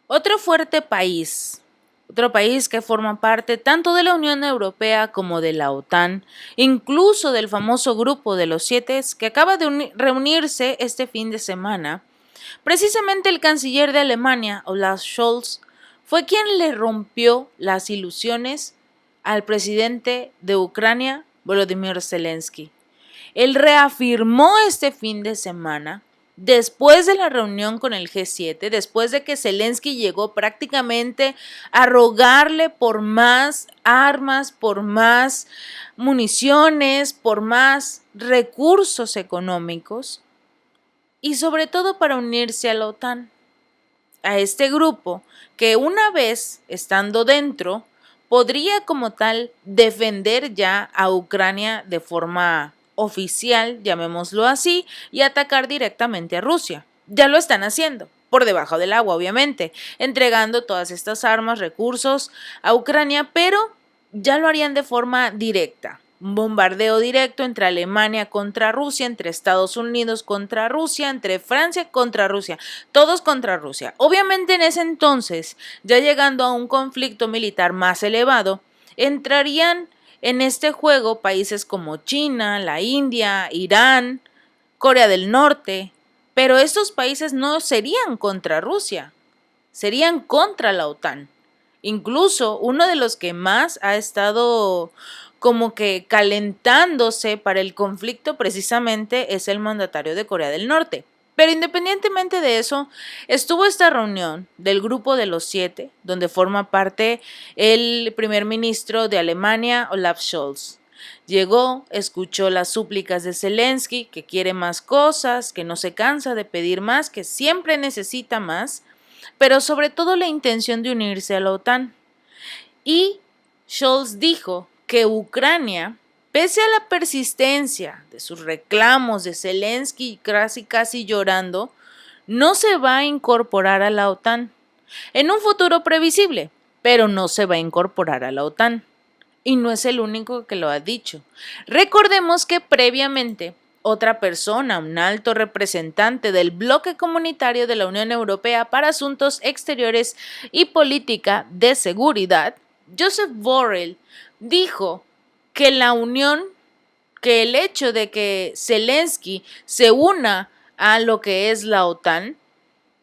Otro fuerte país, otro país que forma parte tanto de la Unión Europea como de la OTAN, incluso del famoso grupo de los siete que acaba de reunirse este fin de semana. Precisamente el canciller de Alemania, Olaf Scholz, fue quien le rompió las ilusiones al presidente de Ucrania, Volodymyr Zelensky. Él reafirmó este fin de semana, después de la reunión con el G7, después de que Zelensky llegó prácticamente a rogarle por más armas, por más municiones, por más recursos económicos y sobre todo para unirse a la OTAN, a este grupo que una vez estando dentro podría como tal defender ya a Ucrania de forma oficial, llamémoslo así, y atacar directamente a Rusia. Ya lo están haciendo, por debajo del agua, obviamente, entregando todas estas armas, recursos a Ucrania, pero ya lo harían de forma directa. Un bombardeo directo entre Alemania contra Rusia, entre Estados Unidos contra Rusia, entre Francia contra Rusia, todos contra Rusia. Obviamente en ese entonces, ya llegando a un conflicto militar más elevado, entrarían en este juego países como China, la India, Irán, Corea del Norte, pero estos países no serían contra Rusia, serían contra la OTAN. Incluso uno de los que más ha estado como que calentándose para el conflicto precisamente es el mandatario de Corea del Norte. Pero independientemente de eso, estuvo esta reunión del grupo de los siete, donde forma parte el primer ministro de Alemania, Olaf Scholz. Llegó, escuchó las súplicas de Zelensky, que quiere más cosas, que no se cansa de pedir más, que siempre necesita más, pero sobre todo la intención de unirse a la OTAN. Y Scholz dijo que Ucrania, pese a la persistencia de sus reclamos de Zelensky casi llorando, no se va a incorporar a la OTAN en un futuro previsible, pero no se va a incorporar a la OTAN. Y no es el único que lo ha dicho. Recordemos que previamente otra persona, un alto representante del bloque comunitario de la Unión Europea para Asuntos Exteriores y Política de Seguridad, Josep Borrell, dijo que la unión, que el hecho de que Zelensky se una a lo que es la OTAN,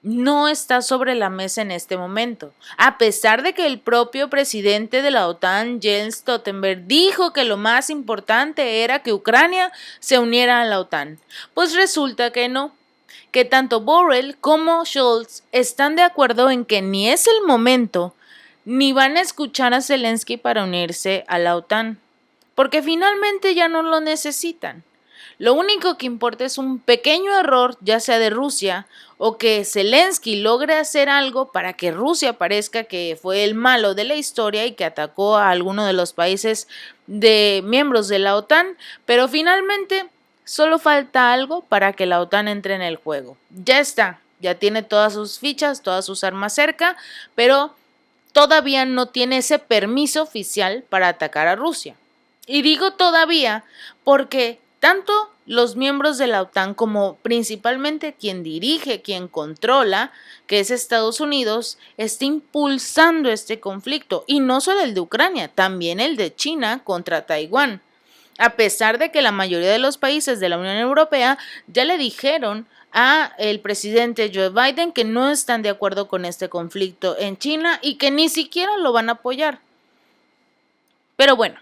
no está sobre la mesa en este momento, a pesar de que el propio presidente de la OTAN, Jens Stoltenberg, dijo que lo más importante era que Ucrania se uniera a la OTAN. Pues resulta que no, que tanto Borrell como Scholz están de acuerdo en que ni es el momento, ni van a escuchar a Zelensky para unirse a la OTAN, porque finalmente ya no lo necesitan. Lo único que importa es un pequeño error, ya sea de Rusia, o que Zelensky logre hacer algo para que Rusia parezca que fue el malo de la historia y que atacó a alguno de los países de miembros de la OTAN, pero finalmente solo falta algo para que la OTAN entre en el juego. Ya está, ya tiene todas sus fichas, todas sus armas cerca, pero todavía no tiene ese permiso oficial para atacar a Rusia. Y digo todavía porque tanto los miembros de la OTAN como principalmente quien dirige, quien controla, que es Estados Unidos, está impulsando este conflicto. Y no solo el de Ucrania, también el de China contra Taiwán. A pesar de que la mayoría de los países de la Unión Europea ya le dijeron a el presidente Joe Biden que no están de acuerdo con este conflicto en China y que ni siquiera lo van a apoyar. Pero bueno,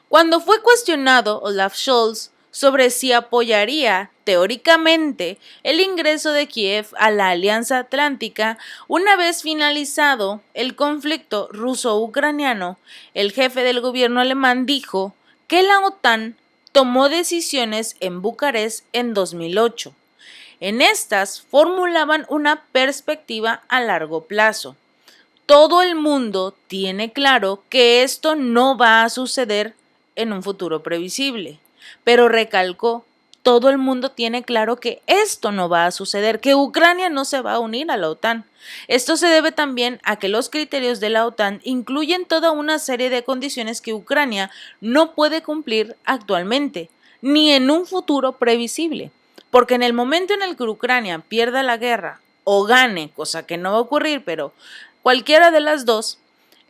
cuando fue cuestionado Olaf Scholz sobre si apoyaría teóricamente el ingreso de Kiev a la Alianza Atlántica una vez finalizado el conflicto ruso-ucraniano, el jefe del gobierno alemán dijo que la OTAN tomó decisiones en Bucarest en 2008. En estas formulaban una perspectiva a largo plazo. Todo el mundo tiene claro que esto no va a suceder en un futuro previsible, pero recalcó, todo el mundo tiene claro que esto no va a suceder, que Ucrania no se va a unir a la OTAN. Esto se debe también a que los criterios de la OTAN incluyen toda una serie de condiciones que Ucrania no puede cumplir actualmente, ni en un futuro previsible, porque en el momento en el que Ucrania pierda la guerra o gane, cosa que no va a ocurrir, pero cualquiera de las dos,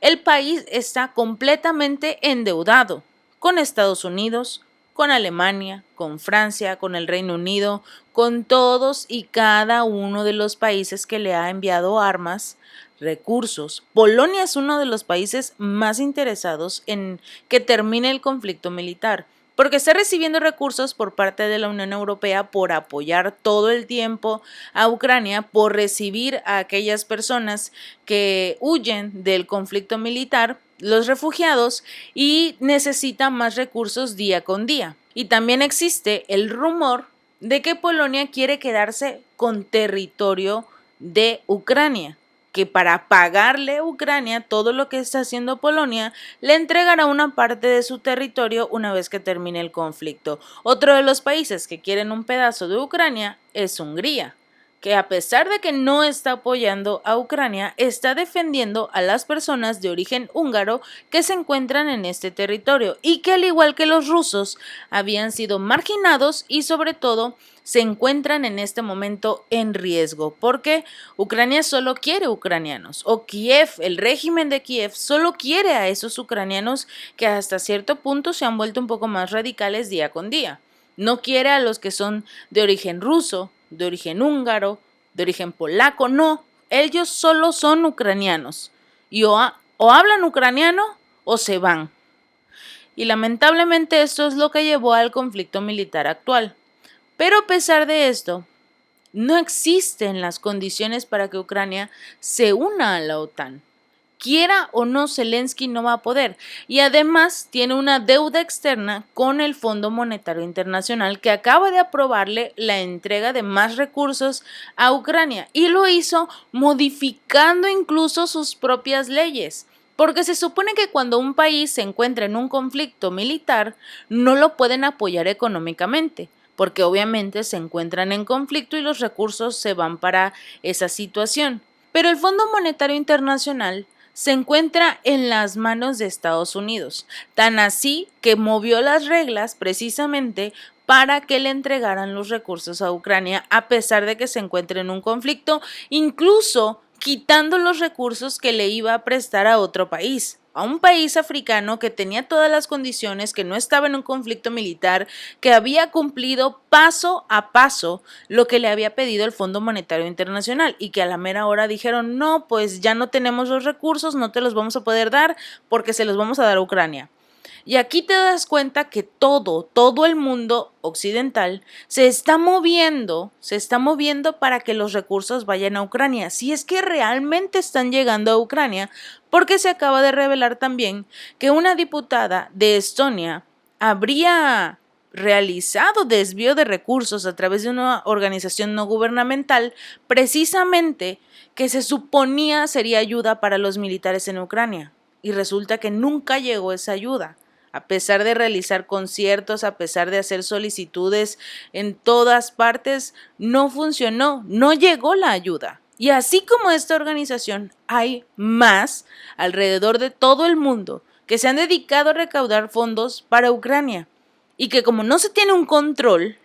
el país está completamente endeudado con Estados Unidos, con Alemania, con Francia, con el Reino Unido, con todos y cada uno de los países que le ha enviado armas, recursos. Polonia es uno de los países más interesados en que termine el conflicto militar, porque está recibiendo recursos por parte de la Unión Europea por apoyar todo el tiempo a Ucrania, por recibir a aquellas personas que huyen del conflicto militar, los refugiados, y necesita más recursos día con día. Y también existe el rumor de que Polonia quiere quedarse con territorio de Ucrania, que para pagarle a Ucrania todo lo que está haciendo Polonia, le entregará una parte de su territorio una vez que termine el conflicto. Otro de los países que quieren un pedazo de Ucrania es Hungría, que a pesar de que no está apoyando a Ucrania, está defendiendo a las personas de origen húngaro que se encuentran en este territorio y que, al igual que los rusos, habían sido marginados y sobre todo se encuentran en este momento en riesgo, porque Ucrania solo quiere ucranianos, o Kiev, el régimen de Kiev, solo quiere a esos ucranianos que hasta cierto punto se han vuelto un poco más radicales día con día. No quiere a los que son de origen ruso, de origen húngaro, de origen polaco, no, ellos solo son ucranianos y o hablan ucraniano o se van. Y lamentablemente esto es lo que llevó al conflicto militar actual. Pero a pesar de esto, no existen las condiciones para que Ucrania se una a la OTAN. Quiera o no, Zelensky no va a poder. Y además tiene una deuda externa con el Fondo Monetario Internacional, que acaba de aprobarle la entrega de más recursos a Ucrania. Y lo hizo modificando incluso sus propias leyes. Porque se supone que cuando un país se encuentra en un conflicto militar, no lo pueden apoyar económicamente, porque obviamente se encuentran en conflicto y los recursos se van para esa situación. Pero el Fondo Monetario Internacional se encuentra en las manos de Estados Unidos, tan así que movió las reglas precisamente para que le entregaran los recursos a Ucrania, a pesar de que se encuentre en un conflicto, incluso quitando los recursos que le iba a prestar a otro país, a un país africano que tenía todas las condiciones, que no estaba en un conflicto militar, que había cumplido paso a paso lo que le había pedido el Fondo Monetario Internacional y que a la mera hora dijeron, no, pues ya no tenemos los recursos, no te los vamos a poder dar porque se los vamos a dar a Ucrania. Y aquí te das cuenta que todo el mundo occidental se está moviendo para que los recursos vayan a Ucrania, si es que realmente están llegando a Ucrania, porque se acaba de revelar también que una diputada de Estonia habría realizado desvío de recursos a través de una organización no gubernamental, precisamente que se suponía sería ayuda para los militares en Ucrania. Y resulta que nunca llegó esa ayuda. A pesar de realizar conciertos, a pesar de hacer solicitudes en todas partes, no funcionó, no llegó la ayuda. Y así como esta organización, hay más alrededor de todo el mundo que se han dedicado a recaudar fondos para Ucrania y que, como no se tiene un control,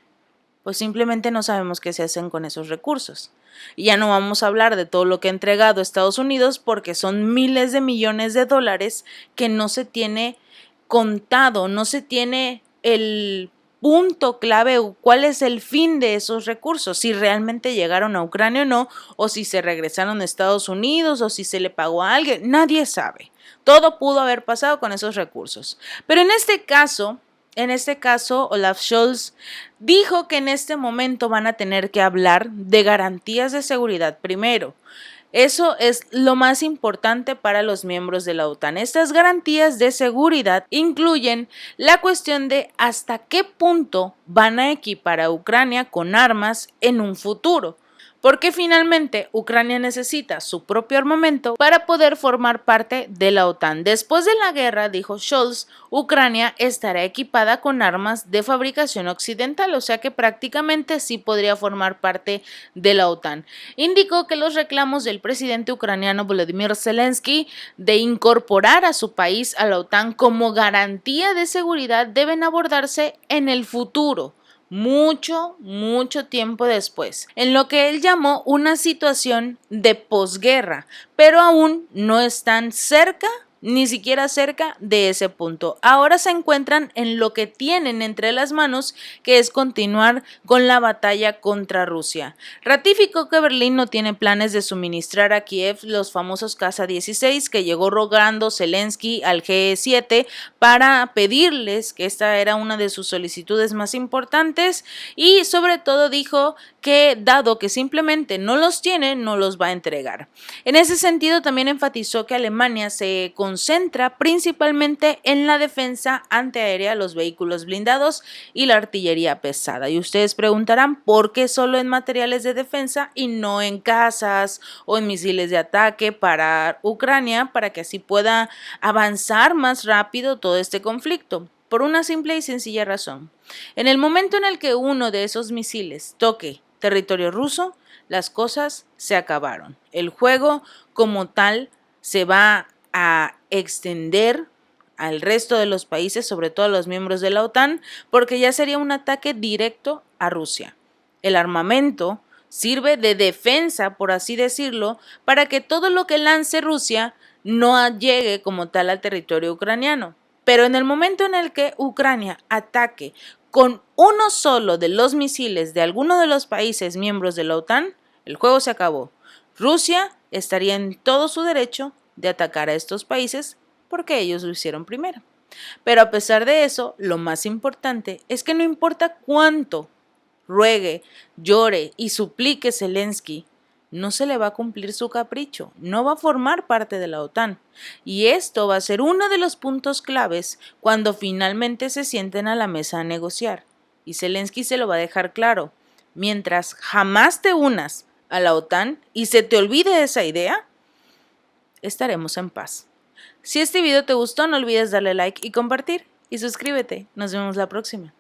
pues simplemente no sabemos qué se hacen con esos recursos. Y ya no vamos a hablar de todo lo que ha entregado Estados Unidos, porque son miles de millones de dólares que no se tiene contado, no se tiene el punto clave o cuál es el fin de esos recursos, si realmente llegaron a Ucrania o no, o si se regresaron a Estados Unidos, o si se le pagó a alguien, nadie sabe. Todo pudo haber pasado con esos recursos. Pero en este caso, Olaf Scholz dijo que en este momento van a tener que hablar de garantías de seguridad primero. Eso es lo más importante para los miembros de la OTAN. Estas garantías de seguridad incluyen la cuestión de hasta qué punto van a equipar a Ucrania con armas en un futuro, porque finalmente Ucrania necesita su propio armamento para poder formar parte de la OTAN. Después de la guerra, dijo Scholz, Ucrania estará equipada con armas de fabricación occidental, o sea que prácticamente sí podría formar parte de la OTAN. Indicó que los reclamos del presidente ucraniano Volodymyr Zelensky de incorporar a su país a la OTAN como garantía de seguridad deben abordarse en el futuro, mucho tiempo después, en lo que él llamó una situación de posguerra, pero aún no están cerca, ni siquiera cerca de ese punto. Ahora se encuentran en lo que tienen entre las manos, que es continuar con la batalla contra Rusia. Ratificó que Berlín no tiene planes de suministrar a Kiev los famosos Casa-16 que llegó rogando Zelensky al G7 para pedirles, que esta era una de sus solicitudes más importantes, y sobre todo dijo que dado que simplemente no los tiene, no los va a entregar. En ese sentido también enfatizó que Alemania se concentra principalmente en la defensa antiaérea, los vehículos blindados y la artillería pesada. Y ustedes preguntarán por qué solo en materiales de defensa y no en casas o en misiles de ataque para Ucrania, para que así pueda avanzar más rápido todo este conflicto. Por una simple y sencilla razón. En el momento en el que uno de esos misiles toque territorio ruso, las cosas se acabaron. El juego como tal se va a extender al resto de los países, sobre todo a los miembros de la OTAN, porque ya sería un ataque directo a Rusia. El armamento sirve de defensa, por así decirlo, para que todo lo que lance Rusia no llegue como tal al territorio ucraniano. Pero en el momento en el que Ucrania ataque con uno solo de los misiles de alguno de los países miembros de la OTAN, el juego se acabó. Rusia estaría en todo su derecho de atacar a estos países porque ellos lo hicieron primero. Pero a pesar de eso, lo más importante es que no importa cuánto ruegue, llore y suplique Zelensky, no se le va a cumplir su capricho, no va a formar parte de la OTAN. Y esto va a ser uno de los puntos claves cuando finalmente se sienten a la mesa a negociar. Y Zelensky se lo va a dejar claro. Mientras jamás te unas a la OTAN y se te olvide esa idea, estaremos en paz. Si este video te gustó, no olvides darle like y compartir. Y suscríbete. Nos vemos la próxima.